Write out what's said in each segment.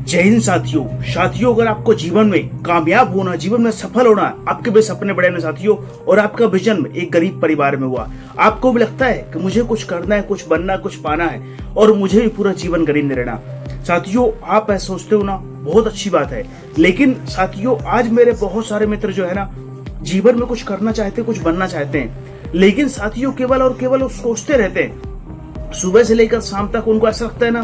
जय हिंद साथियों। अगर आपको जीवन में कामयाब होना, जीवन में सफल होना, आपके भी सपने बड़े हैं साथियों, और आपका विजन एक गरीब परिवार में हुआ, आपको भी लगता है कि मुझे कुछ करना है, कुछ बनना, कुछ पाना है और मुझे भी पूरा जीवन गरीब नहीं रहना। साथियों, आप ऐसा सोचते हो ना, बहुत अच्छी बात है। लेकिन साथियों, आज मेरे बहुत सारे मित्र जो है ना, जीवन में कुछ करना चाहते हैं, कुछ बनना चाहते हैं, लेकिन साथियों केवल और केवल वो सोचते रहते हैं। सुबह से लेकर शाम तक उनको ऐसा लगता है ना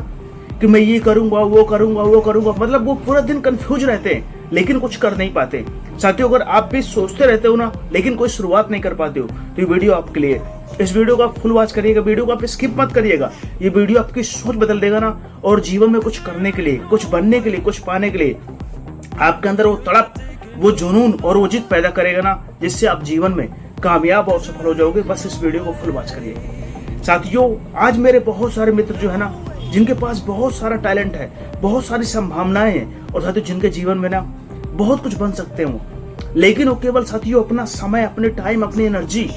कि मैं ये करूंगा, वो करूंगा, वो करूंगा, मतलब वो पूरा दिन कंफ्यूज रहते हैं, लेकिन कुछ कर नहीं पाते। साथियों, अगर आप भी सोचते रहते हो ना, लेकिन कोई शुरुआत नहीं कर पाते हो, तो ये वीडियो आपके लिए। इस वीडियो को आप फुल वॉच करिएगा, वीडियो को आप स्किप मत करिएगा। ये वीडियो आपकी सोच बदल देगा ना, और जीवन में कुछ करने के लिए, कुछ बनने के लिए, कुछ पाने के लिए आपके अंदर वो तड़प, वो जुनून और वो जिद पैदा करेगा ना, जिससे आप जीवन में कामयाब और सफल हो जाओगे। बस इस वीडियो को फुल वॉच करिए। साथियों, आज मेरे बहुत सारे मित्र जो है ना, जिनके पास बहुत सारा टैलेंट है, बहुत सारी संभावनाएं हैं, और साथियों जिनके जीवन में ना बहुत कुछ बन सकते हो, लेकिन वो केवल साथियों अपना समय, अपने टाइम, अपनी एनर्जी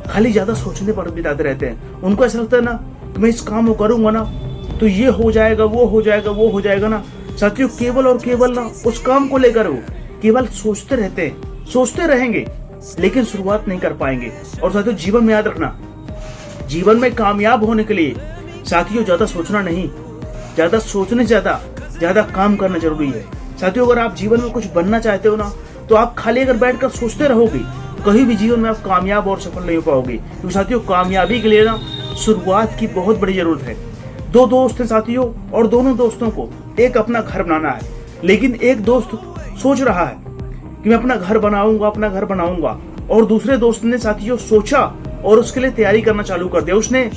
खाली ज्यादा सोचने पर बिताते रहते हैं। उनको ऐसा लगता है ना कि मैं इस काम को करूंगा ना तो ये हो जाएगा, वो हो जाएगा, वो हो जाएगा ना। साथियों, केवल और केवल ना उस काम को लेकर वो केवल सोचते रहते हैं, सोचते रहेंगे, लेकिन शुरुआत नहीं कर पाएंगे। और साथियों, जीवन में याद रखना, जीवन में कामयाब होने के लिए साथियों ज्यादा सोचना नहीं, ज्यादा सोचने ज्यादा काम करना जरूरी है। साथियों, अगर आप जीवन में कुछ बनना चाहते हो ना, तो आप खाली अगर बैठकर सोचते रहोगे तो कहीं भी जीवन में आप कामयाब और सफल नहीं हो पाओगे। क्योंकि साथियों, कामयाबी के लिए ना शुरुआत की बहुत बड़ी जरूरत है। दो दोस्त हैं साथियों, और दोनों दोस्तों को एक अपना घर बनाना है, लेकिन एक दोस्त सोच रहा है कि मैं अपना घर बनाऊंगा, अपना घर बनाऊंगा, और दूसरे दोस्त ने साथियों सोचा और उसके लिए तैयारी करना चालू कर दिया। उसने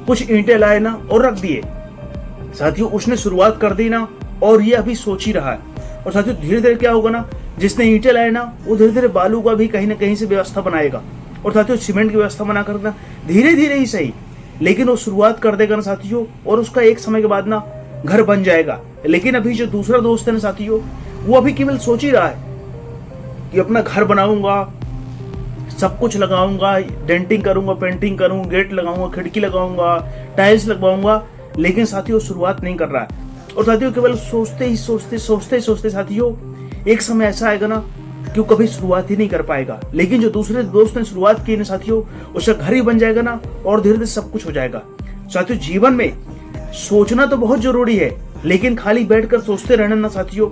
कुछ ईंटें लाए ना और रख दिए। साथियों, उसने शुरुआत कर दी ना, और ये अभी सोच ही रहा है। और साथियों, धीरे धीरे क्या होगा ना, जिसने ईंटें लाए ना, वो धीरे धीरे बालू का भी कहीं ना कहीं से व्यवस्था बनाएगा, और साथियों सीमेंट की व्यवस्था बना कर धीरे धीरे ही सही, लेकिन वो शुरुआत कर देगा ना साथियों, और उसका एक समय के बाद ना घर बन जाएगा। लेकिन अभी जो दूसरा दोस्त है ना साथियों, वो अभी केवल सोच ही रहा है कि अपना घर बनाऊंगा, सब कुछ लगाऊंगा, डेंटिंग करूंगा, पेंटिंग करूंगा, गेट लगाऊंगा, खिड़की लगाऊंगा, टाइल्स लगवाऊंगा, लेकिन साथियों शुरुआत नहीं कर रहा है। और साथियों, केवल सोचते ही सोचते साथियों एक समय ऐसा आएगा ना कि वो कभी शुरुआत ही नहीं कर पाएगा। लेकिन जो दूसरे दोस्त ने शुरुआत की ना साथियों, उसका घर ही बन जाएगा ना, और धीरे धीरे सब कुछ हो जाएगा। साथियों, जीवन में सोचना तो बहुत जरूरी है, लेकिन खाली बैठकर सोचते रहना ना साथियों,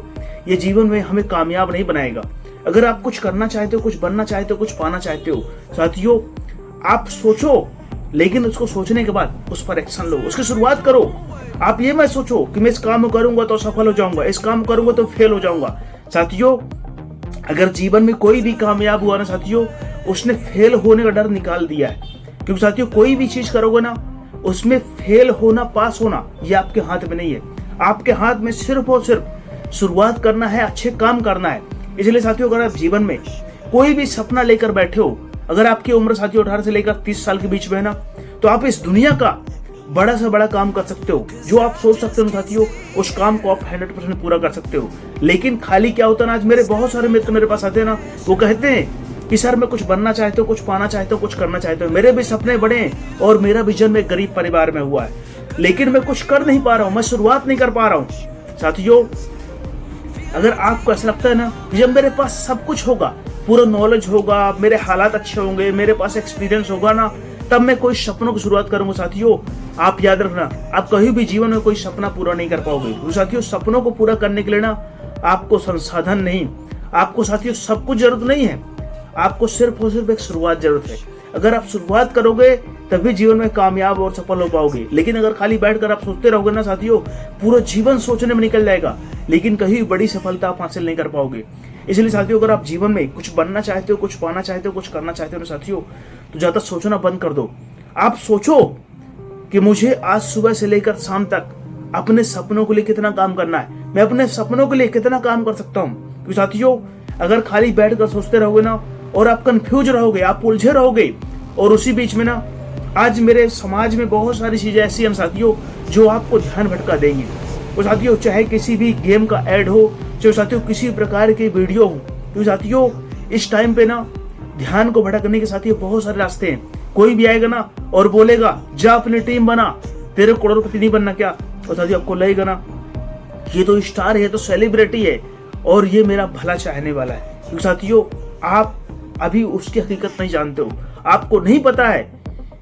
ये जीवन में हमें कामयाब नहीं बनाएगा। अगर आप कुछ करना चाहते हो, कुछ बनना चाहते हो, कुछ पाना चाहते हो, साथियों आप सोचो, लेकिन उसको सोचने के बाद उस पर एक्शन लो, उसकी शुरुआत करो। आप ये मत सोचो कि मैं इस काम को करूंगा तो सफल हो जाऊंगा, इस काम करूंगा तो फेल हो जाऊंगा। साथियों, अगर जीवन में कोई भी कामयाब हुआ ना साथियों, उसने फेल होने का डर निकाल दिया है। क्योंकि साथियों, कोई भी चीज करोगे ना, उसमें फेल होना, पास होना, ये आपके हाथ में नहीं है। आपके हाथ में सिर्फ और सिर्फ शुरुआत करना है, अच्छे काम करना है। इसलिए साथियों, अगर आप जीवन में कोई भी सपना लेकर बैठे हो, अगर आपकी उम्र साथियों 18 से लेकर 30 साल के बीच में है ना, तो आप इस दुनिया का बड़ा से बड़ा काम कर सकते हो। जो आप सोच सकते हो साथियों, उस काम को आप 100% पूरा कर सकते हो। लेकिन खाली क्या होता है ना, आज मेरे बहुत सारे मित्र मेरे पास आते हैं ना, वो कहते हैं कि सर मैं कुछ बनना चाहते हो, कुछ पाना चाहते हो, कुछ करना चाहते हो, मेरे भी सपने बड़े हैं और मेरा विजन में गरीब परिवार में हुआ है, लेकिन मैं कुछ कर नहीं पा रहा हूँ, मैं शुरुआत नहीं कर पा रहा हूँ। साथियों, अगर आपको ऐसा लगता है ना कि जब मेरे पास सब कुछ होगा, पूरा नॉलेज होगा, मेरे हालात अच्छे होंगे, मेरे पास एक्सपीरियंस होगा ना, तब मैं कोई सपनों की शुरुआत करूंगा, साथियों आप याद रखना, आप कहीं भी जीवन में कोई सपना पूरा नहीं कर पाओगे। तो साथियों, सपनों को पूरा करने के लिए ना आपको संसाधन नहीं, आपको साथियों सब कुछ जरूरत नहीं है, आपको सिर्फ और सिर्फ एक शुरुआत जरूरत है। अगर आप शुरुआत करोगे तभी जीवन में कामयाब और सफल हो पाओगे। लेकिन अगर खाली बैठकर आप सोचते रहोगे ना साथियों, पूरा जीवन सोचने में निकल जाएगा, लेकिन कहीं बड़ी सफलता आप हासिल नहीं कर पाओगे। इसलिए साथियों, अगर आप जीवन में कुछ बनना चाहते हो, कुछ पाना चाहते हो, कुछ करना चाहते हो ना साथियों, तो ज्यादा सोचना बंद कर दो। आप सोचो कि मुझे आज सुबह से लेकर शाम तक अपने सपनों के लिए कितना काम करना है, मैं अपने सपनों के लिए कितना काम कर सकता हूँ। क्योंकि साथियों, अगर खाली बैठकर सोचते रहोगे ना, और आप कंफ्यूज रहोगे, आप उलझे रहोगे, और उसी बीच में ना आज मेरे समाज में बहुत सारी चीजें ऐसी हैं साथियों जो आपको ध्यान भटका देंगी। और साथियों, चाहे किसी भी गेम का ऐड हो, चाहे साथियों किसी प्रकार की वीडियो हो, तो साथियों इस टाइम पे ना ध्यान को भटकने के साथियों बहुत सारे रास्ते हैं। कोई भी आएगा ना और बोलेगा जा अपनी टीम बना, तेरे करोड़पति नहीं बनना क्या, और साथियों आपको लगेगा ना ये तो स्टार है, ये तो सेलिब्रिटी है और ये मेरा भला चाहने वाला है। क्योंकि साथियों आप अभी उसकी हकीकत नहीं जानते हो, आपको नहीं पता है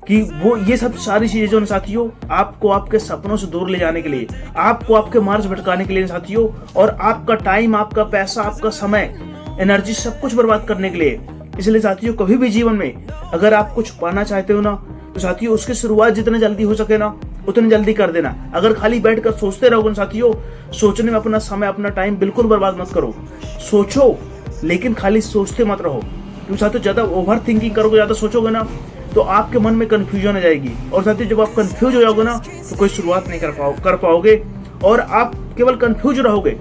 कि वो ये सब सारी चीजें जो साथियों आपको आपके सपनों से दूर ले जाने के लिए, आपको आपके मार्ग भटकाने के लिए साथियों, और आपका टाइम, आपका पैसा, आपका समय, एनर्जी सब कुछ बर्बाद करने के लिए। इसलिए साथियों कभी भी जीवन में अगर आप कुछ पाना चाहते हो ना, तो साथियों उसकी शुरुआत जितने जल्दी हो सके ना उतनी जल्दी कर देना। अगर खाली बैठकर सोचते रहोगे ना साथियों, सोचने में अपना समय, अपना टाइम बिल्कुल बर्बाद मत करो। सोचो लेकिन खाली सोचते मत रहो, क्योंकि साथियों ज्यादा ओवर थिंकिंग करोगे, ज्यादा सोचोगे ना तो आपके मन में कंफ्यूजन आ जाएगी। और साथियों जब आप कंफ्यूज हो जाओगे ना तो कोई शुरुआत नहीं कर पाओगे और आप केवल कंफ्यूज रहोगे।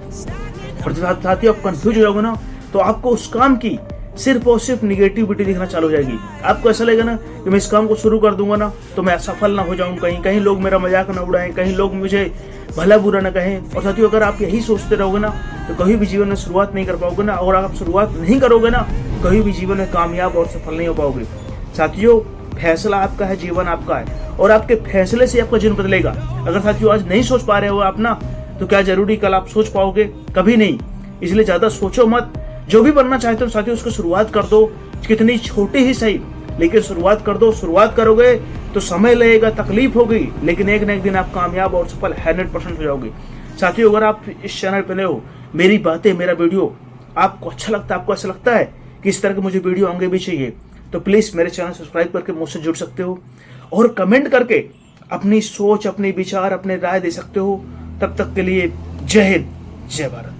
और जब साथियों आप कंफ्यूज हो जाओगे ना तो आपको उस काम की सिर्फ और सिर्फ निगेटिविटी दिखना चालू हो जाएगी। आपको ऐसा लगेगा ना कि मैं इस काम को शुरू कर दूंगा ना तो मैं असफल ना हो जाऊं, कहीं लोग मेरा मजाक ना उड़ाएं, कहीं लोग मुझे भला बुरा ना कहें। और साथियों अगर आप यही सोचते रहोगे ना तो कभी भी जीवन में शुरुआत नहीं कर पाओगे ना, और आप शुरुआत नहीं करोगे ना कभी भी जीवन में कामयाब और सफल नहीं हो पाओगे। साथियों फैसला आपका है, जीवन आपका है और आपके फैसले से आपका जीवन बदलेगा। अगर साथियों आज नहीं सोच पा रहे हो आप ना, तो क्या जरूरी कल आप सोच पाओगे? कभी नहीं। इसलिए ज्यादा सोचो मत, जो भी बनना चाहते हो साथियों उसको शुरुआत कर दो, कितनी छोटी ही सही लेकिन शुरुआत कर दो। शुरुआत करोगे तो समय लगेगा, तकलीफ होगी, लेकिन एक न एक दिन आप कामयाब और सफल 100% हो जाओगे। साथियों अगर आप इस चैनल पर नए हो, मेरी बातें, मेरा वीडियो आपको अच्छा लगता है, आपको ऐसा लगता है कि इस तरह के मुझे वीडियो आगे भी चाहिए, तो प्लीज मेरे चैनल सब्सक्राइब करके मुझसे जुड़ सकते हो और कमेंट करके अपनी सोच, अपने विचार, अपने राय दे सकते हो। तब तक के लिए जय हिंद, जय भारत।